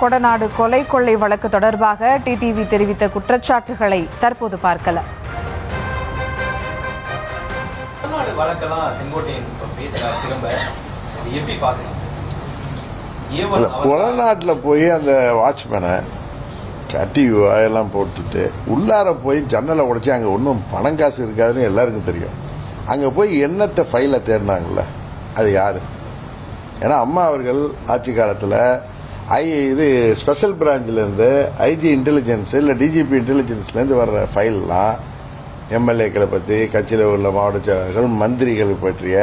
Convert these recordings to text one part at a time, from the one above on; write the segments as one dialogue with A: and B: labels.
A: கொடநாடு கொலை கொள்ளை வழக்கு தொடர்பாக டிடிவி தெரிவித்த குற்றச்சாட்டுகளை தற்போது பார்க்கலாம்.
B: கொடநாட்டில் போய் அந்த வாட்ச்மேனை கட்டி வாயெல்லாம் போட்டுட்டு உள்ளார போய் ஜன்னலை உடைச்சி அங்கே ஒன்றும் பணம் காசு இருக்காதுன்னு எல்லாருக்கும் தெரியும். அங்கே போய் என்னத்தை ஃபைலை தேடினாங்கல்ல, அது யாரு? ஏன்னா அம்மா அவர்கள் ஆட்சி காலத்தில் இது ஸ்பெஷல் பிரான்ச்சிலேருந்து ஐஜி இன்டெலிஜென்ஸ் இல்லை டிஜிபி இன்டெலிஜென்ஸ்லேருந்து வர்ற ஃபைல்லாம் எம்எல்ஏக்களை பற்றி, கட்சியில் உள்ள மாவட்ட செயலாளர்கள், மந்திரிகள் பற்றிய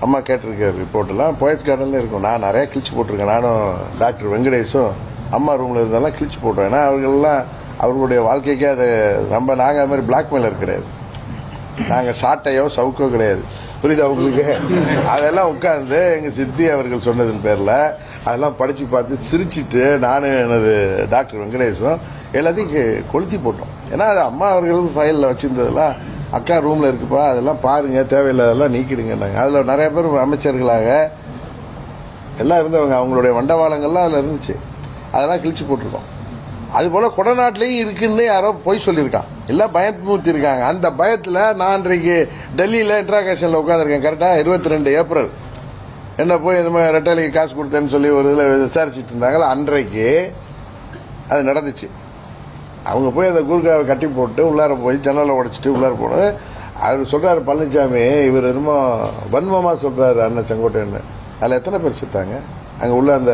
B: அம்மா கேட்டிருக்க ரிப்போர்ட்டெல்லாம் போயஸ் கார்டனில் இருக்கும். நான் நிறையா கிழிச்சு போட்டிருக்கேன். நானும் டாக்டர் வெங்கடேஷும் அம்மா ரூமில் இருந்தாலும் கிழிச்சு போட்டோம். ஏன்னா அவர்கள்லாம் அவர்களுடைய வாழ்க்கைக்கே அது நாங்கள் அது மாதிரி பிளாக்மெயிலர் கிடையாது, நாங்கள் சாட்டையோ சவுக்கோ கிடையாது, புரியுது அவங்களுக்கு? அதெல்லாம் உட்கார்ந்து எங்கள் சித்தி அவர்கள் சொன்னதன் பேரில் அதெல்லாம் படித்து பார்த்து சிரிச்சிட்டு நானும் எனது டாக்டர் வெங்கடேஷும் எல்லாத்தையும் கொளுத்தி போட்டோம். ஏன்னா அது அம்மா அவர்கள் ஃபைலில் வச்சுருந்ததெல்லாம் அக்கா ரூமில் இருக்குப்பா, அதெல்லாம் பாருங்கள், தேவையில்லாதெல்லாம் நீக்கிடுங்கன்னாங்க. அதில் நிறைய பேர் அமைச்சர்களாக எல்லாம் இருந்தவங்க, அவங்களுடைய வண்டவாளங்கள்லாம் அதில் இருந்துச்சு. அதெல்லாம் கிழிச்சு போட்டிருக்கோம். அதுபோல் கொடநாட்டிலையும் இருக்குன்னு யாரோ போய் சொல்லியிருக்கான், எல்லாம் பயமுறுத்தி இருக்காங்க. அந்த பயத்தில் நான் இன்றைக்கு டெல்லியில் இன்ட்ராகேஷனில் உட்காந்துருக்கேன். கரெக்டாக 22 ஏப்ரல் என்ன போய் இந்த மாதிரி ரெட்டாலிக்கு காசு கொடுத்தேன்னு சொல்லி ஒரு இதில் விசாரிச்சுட்டு இருந்தாங்களா, அன்றைக்கு அது நடந்துச்சு. அவங்க போய் அந்த கூர்காவை கட்டி போட்டு உள்ளார போய் ஜன்னலை உடைச்சிட்டு உள்ளார போனது. அவர் சொல்கிறார் பழனிசாமி, இவர் என்னமோ வன்மமாக சொல்கிறாரு அண்ணன் செங்கோட்டையன்னு. அதில் எத்தனை பேர் செத்தாங்க? அங்கே உள்ள அந்த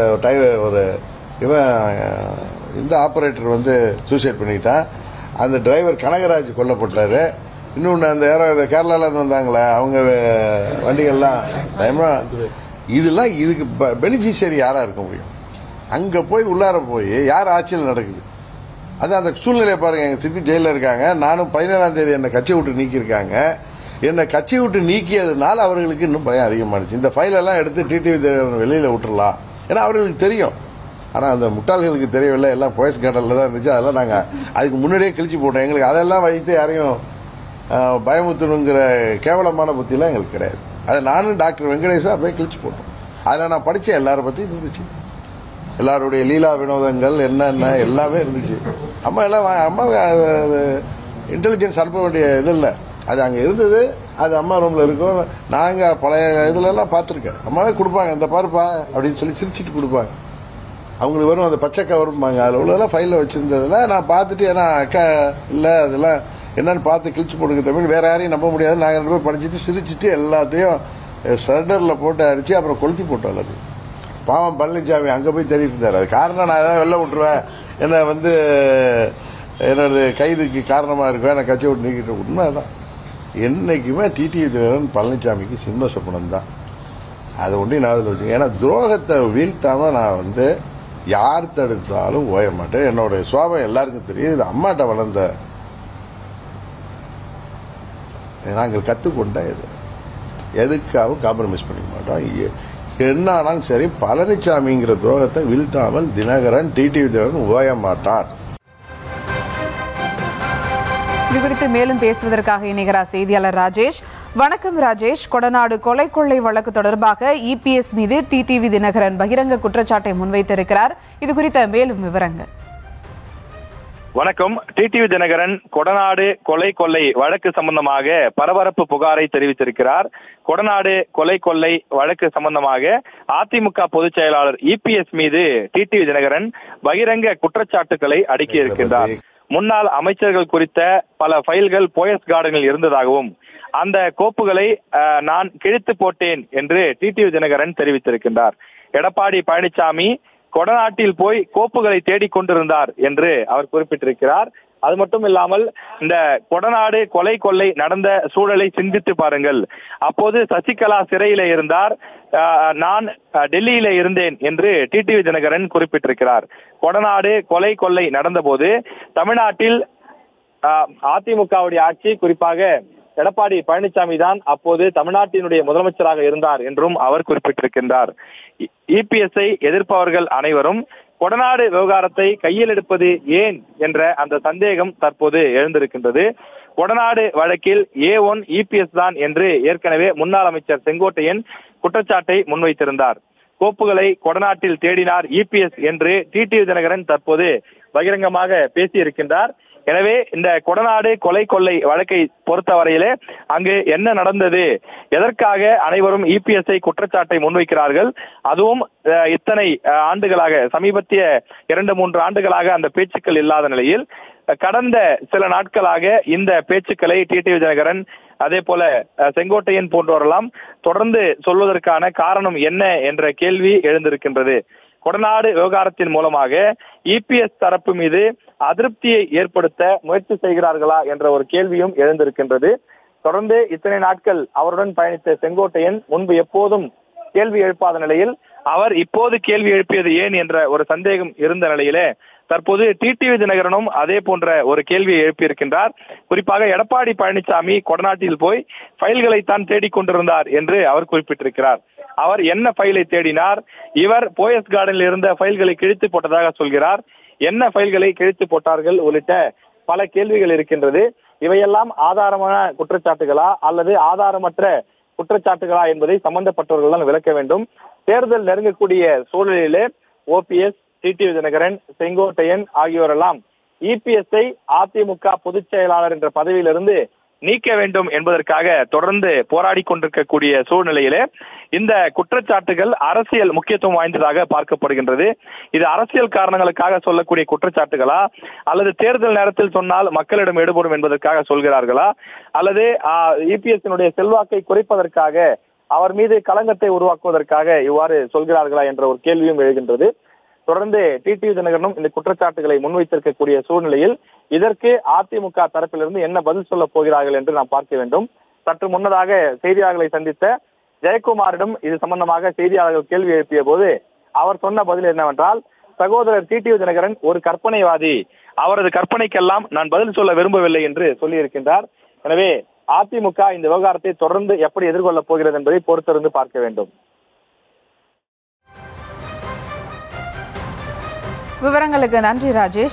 B: ஒரு இவன் இந்த ஆப்ரேட்டர் வந்து சூசைட் பண்ணிக்கிட்டான். அந்த டிரைவர் கனகராஜ் கொல்லப்பட்டார். இன்னொன்று அந்த யாரோ கேரளாவிலேருந்து வந்தாங்களே அவங்க வண்டிகள்லாம் இதெல்லாம் இதுக்கு பெனிஃபிஷியரி யாராக இருக்க முடியும்? அங்கே போய் உள்ளார போய் யார் ஆட்சியில் நடக்குது? அது அந்த சூழ்நிலையை பாருங்கள். எங்கள் சித்தி ஜெயிலில் இருக்காங்க. நானும் 17ஆம் தேதி என்னை கட்சியை விட்டு நீக்கியிருக்காங்க. என்னை கட்சியை விட்டு நீக்கியதுனால அவர்களுக்கு இன்னும் பயம் அதிகமாகிடுச்சு. இந்த ஃபைலெல்லாம் எடுத்து டிடிவி வெளியில் விட்டுறலாம், ஏன்னா அவர்களுக்கு தெரியும். ஆனால் அந்த முட்டாள்களுக்கு தெரியவில்லை, எல்லாம் போயஸ் கார்டனில் தான் இருந்துச்சு. அதெல்லாம் நாங்கள் அதுக்கு முன்னாடியே கிழிச்சு போட்டோம். எங்களுக்கு அதெல்லாம் வைத்து யாரையும் பயமுத்தணுங்கிற கேவலமான புத்தியெல்லாம் எங்களுக்கு கிடையாது. அதை நானும் டாக்டர் வெங்கடேஷும் அப்படியே கிழிச்சு போட்டோம். அதில் நான் படித்தேன், எல்லாரை பற்றி இருந்துச்சு, எல்லாருடைய லீலா வினோதங்கள் என்னென்ன எல்லாமே இருந்துச்சு. அம்மா எல்லாம் அம்மா இன்டெலிஜென்ஸ் அனுப்ப வேண்டிய இது இல்லை, அது அங்கே இருந்தது. அது அம்மா ரூமில் இருக்கும். நாங்கள் பழைய இதுலலாம் பார்த்துருக்கேன். அம்மாவே கொடுப்பாங்க, இந்த பாருப்பா அப்படின்னு சொல்லி சிரிச்சிட்டு கொடுப்பாங்க. அவங்களுக்கு வரும் அந்த பச்சை கவர்ப்பாங்க. அதில் உள்ளதெல்லாம் ஃபைலில் வச்சுருந்ததில் நான் பார்த்துட்டு, ஏன்னா அக்கா இல்லை அதெல்லாம் என்னன்னு பார்த்து கிழிச்சு போடுங்க தமிழ், வேறு யாரையும் நம்ப முடியாது. நாங்கள் 2 பேர் படிச்சுட்டு சிரிச்சிட்டு எல்லாத்தையும் ஷட்டரில் போட்டு அடித்து அப்புறம் கொளுத்தி போட்டோம். அது பாவம் பழனிசாமி அங்கே போய் தேடிட்டு இருந்தார். அது காரணம் நான் ஏதாவது வெளில விட்டுருவேன், என்னை வந்து என்னோட கைதுக்கு காரணமாக இருக்குவேன், நான் கட்சியை விட்டு நீக்கிட்டு. உண்மை தான். என்றைக்குமே டிடிவி தினகரன் பழனிசாமிக்கு சிம்ம சொப்பனம் தான். அதை ஒன்றி நான் அதில் வச்சுக்கேன். ஏன்னா துரோகத்தை வீழ்த்தாமல் நான் வந்து யார் தடுத்தாலும் ஓய மாட்டேன். என்னோட சுவாபம் எல்லாருக்கும் தெரியும். இது அம்மாட்ட வளர்ந்த நாங்கள் கற்றுக்கொண்ட இது, எதுக்காகவும் காம்ப்ரமைஸ் பண்ணிக்க மாட்டோம். என்ன ஆனாலும் சரி, பழனிசாமிங்கிற துரோகத்தை வீழ்த்தாமல் தினகரன் டிடிவி தினகரன் ஓய மாட்டான்.
A: இது குறித்து மேலும் பேசுவதற்காக இணைகிறார் செய்தியாளர் ராஜேஷ். வணக்கம் ராஜேஷ். கொடநாடு கொலை கொள்ளை வழக்கு தொடர்பாக இபிஎஸ் மீது டிடிவி தினகரன் பகிரங்க குற்றச்சாட்டை முன்வைத்திருக்கிறார். இது குறித்த மேலும் விவரங்கள்.
C: வணக்கம். டிடிவி தினகரன் கொடநாடு கொலை கொள்ளை வழக்கு சம்பந்தமாக பரபரப்பு புகாரை தெரிவித்திருக்கிறார். கொடநாடு கொலை கொள்ளை வழக்கு சம்பந்தமாக அதிமுக பொதுச் செயலாளர் இபிஎஸ் மீது டிடிவி தினகரன் பகிரங்க குற்றச்சாட்டுகளை அடுக்கியிருக்கின்றார். முன்னாள் அமைச்சர்கள் குறித்த பல ஃபைல்கள் போயஸ் கார்டனில் இருந்ததாகவும் அந்த கோப்புகளை நான் கிழித்து போட்டேன் என்று டிடிவி தினகரன் தெரிவித்திருக்கின்றார். எடப்பாடி பழனிசாமி கொடநாட்டில் போய் கோப்புகளை தேடிக்கொண்டிருந்தார் என்று அவர் குறிப்பிட்டிருக்கிறார். அது மட்டும் இல்லாமல் இந்த கொடநாடு கொலை கொள்ளை நடந்த சூழலை சிந்தித்து பாருங்கள். அப்போது சசிகலா சிறையில இருந்தார், நான் டெல்லியில இருந்தேன் என்று டிடிவி தினகரன் குறிப்பிட்டிருக்கிறார். கொடநாடு கொலை கொள்ளை நடந்த போது தமிழ்நாட்டில் அதிமுகவுடைய ஆட்சி, குறிப்பாக எடப்பாடி பழனிசாமி தான் அப்போது தமிழ்நாட்டினுடைய முதலமைச்சராக இருந்தார் என்றும் அவர் குறிப்பிட்டிருக்கின்றார். இபிஎஸ்ஐ எதிர்ப்பவர்கள் அனைவரும் கொடநாடு விவகாரத்தை கையில் எடுப்பது ஏன் என்ற அந்த சந்தேகம் தற்போது எழுந்திருக்கின்றது. கொடநாடு வழக்கில் A1 இபிஎஸ் தான் என்று ஏற்கனவே முன்னாள் அமைச்சர் செங்கோட்டையன் குற்றச்சாட்டை முன்வைத்திருந்தார். கோப்புகளை கொடநாட்டில் தேடினார் இபிஎஸ் என்று டிடிவி தினகரன் தற்போது பகிரங்கமாக பேசியிருக்கின்றார். எனவே இந்த கொடநாடு கொலை கொள்ளை வழக்கை பொறுத்தவரையிலே அங்கு என்ன நடந்தது, எதற்காக அனைவரும் இபிஎஸ்ஐ குற்றச்சாட்டை முன்வைக்கிறார்கள், அதுவும் இத்தனை ஆண்டுகளாக, சமீபத்திய 2-3 ஆண்டுகளாக அந்த பேச்சுக்கள் இல்லாத நிலையில் கடந்த சில நாட்களாக இந்த பேச்சுக்களை டிடிவி தினகரன் அதே போல செங்கோட்டையன் போன்றவரெல்லாம் தொடர்ந்து சொல்வதற்கான காரணம் என்ன என்ற கேள்வி எழுந்திருக்கின்றது. கொடநாடு விவகாரத்தின் மூலமாக இபிஎஸ் தரப்பு மீது அதிருப்தியை ஏற்படுத்த முயற்சி செய்கிறார்களா என்ற ஒரு கேள்வியும் எழுந்திருக்கின்றது. தொடர்ந்து இத்தனை நாட்கள் அவருடன் பயணித்த செங்கோட்டையன் முன்பு எப்போதும் கேள்வி எழுப்பாத நிலையில் அவர் இப்போது கேள்வி எழுப்பியது ஏன் என்ற ஒரு சந்தேகம் இருந்த நிலையிலே தற்போது டிடிவி தினகரனும் அதே போன்ற ஒரு கேள்வியை எழுப்பியிருக்கின்றார். குறிப்பாக எடப்பாடி பழனிசாமி கொடநாட்டில் போய் ஃபைல்களை தான் தேடிக்கொண்டிருந்தார் என்று அவர் குறிப்பிட்டிருக்கிறார். அவர் என்ன ஃபைலை தேடினார், இவர் போயஸ் கார்டனில் இருந்த ஃபைல்களை கிழித்து போட்டதாக சொல்கிறார். என்ன ஃபைல்களை கிழித்து போட்டார்கள் உள்ளிட்ட பல கேள்விகள் இருக்கின்றது. இவையெல்லாம் ஆதாரமான குற்றச்சாட்டுகளா அல்லது ஆதாரமற்ற குற்றச்சாட்டுகளா என்பதை சம்பந்தப்பட்டவர்கள் தான் விளக்க வேண்டும். தேர்தல் நெருங்கக்கூடிய சூழலிலே ஓபிஎஸ், டிடிவி தினகரன், செங்கோட்டையன் ஆகியோரெல்லாம் இபிஎஸ்ஐ அதிமுக பொதுச் செயலாளர் என்ற பதவியிலிருந்து நீக்க வேண்டும் என்பதற்காக தொடர்ந்து போராடி கொண்டிருக்கக்கூடிய சூழ்நிலையிலே இந்த குற்றச்சாட்டுகள் அரசியல் முக்கியத்துவம் வாய்ந்ததாக பார்க்கப்படுகின்றது. இது அரசியல் காரணங்களுக்காக சொல்லக்கூடிய குற்றச்சாட்டுகளா அல்லது தேர்தல் நேரத்தில் சொன்னால் மக்களிடம் எடுபடும் என்பதற்காக சொல்கிறார்களா அல்லது இபிஎஸ்னுடைய செல்வாக்கை குறைப்பதற்காக, அவர் மீது களங்கத்தை உருவாக்குவதற்காக இவ்வாறு சொல்கிறார்களா என்ற ஒரு கேள்வியும் எழுகின்றது. தொடர்ந்து டிடிவி தினகரனும் இந்த குற்றச்சாட்டுகளை முன்வைத்திருக்கக்கூடிய சூழ்நிலையில் இதற்கு அதிமுக தரப்பிலிருந்து என்ன பதில் சொல்ல போகிறார்கள் என்று நாம் பார்க்க வேண்டும். சற்று முன்னதாக செய்தியாளர்களை சந்தித்த ஜெயக்குமாரிடம் இது சம்பந்தமாக செய்தியாளர்கள் கேள்வி எழுப்பிய போது அவர் சொன்ன பதில் என்னவென்றால், சகோதரர் டிடிவி தினகரன் ஒரு கற்பனைவாதி, அவரது கற்பனைக்கெல்லாம் நான் பதில் சொல்ல விரும்பவில்லை என்று சொல்லியிருக்கின்றார். எனவே அதிமுக இந்த விவகாரத்தை தொடர்ந்து எப்படி எதிர்கொள்ளப் போகிறது என்பதை பொறுத்திருந்து பார்க்க வேண்டும்.
A: விவரங்களுக்கு நன்றி ராஜேஷ்.